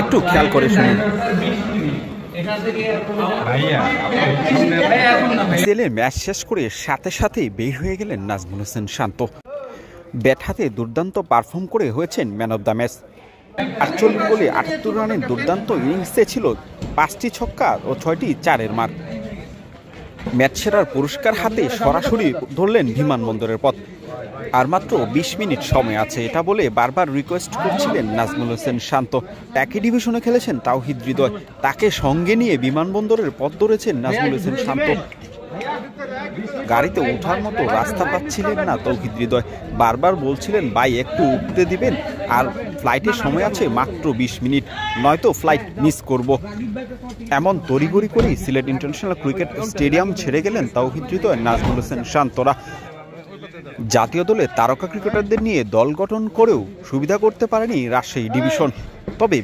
একটু খেয়াল করে শুনুন। সিএলের ম্যাচ শেষ করে সাথে সাথেই বের হয়ে গেলেন নাজমুল হোসেন শান্ত। ব্যাট হাতে দুর্দান্ত পারফর্ম করে হয়েছেন ম্যান অব দ্য ম্যাচ। 48 বলে 78 রানের দুর্দান্ত ইনিংসে ছিল 5টি ছক্কা ও 6টি চারের মার। ম্যাচ সেরার পুরস্কার হাতে সরাসরি ধরলেন বিমানবন্দরের পথ। আর মাত্র 20 মিনিট সময় আছে এটা বলে বারবার রিকোয়েস্ট করছিলেন নাজমুল হোসেন শান্ত। একই ডিভিশনে খেলেছেন তাওহিদ হৃদয়, তাকে সঙ্গে নিয়ে বিমানবন্দরের পথ ধরেছেন নাজমুল হোসেন শান্ত। গাড়িতে ওঠার মতো রাস্তা পাচ্ছিলেন না তাওহিদ হৃদয়, বারবার বলছিলেন ভাই একটু উঠতে দিবেন, আর ফ্লাইটের সময় আছে মাত্র 20 মিনিট, নয়তো ফ্লাইট মিস করব। এমন তড়িঘড়ি করেই সিলেট ইন্টারন্যাশনাল ক্রিকেট স্টেডিয়াম ছেড়ে গেলেন তাওহিদ হৃদয়, নাজমুল হোসেন শান্তরা। জাতীয় দলে তারকা ক্রিকেটারদের নিয়ে দল গঠন করেও সুবিধা করতে পারেনি রাজশাহী ডিভিশন। তবে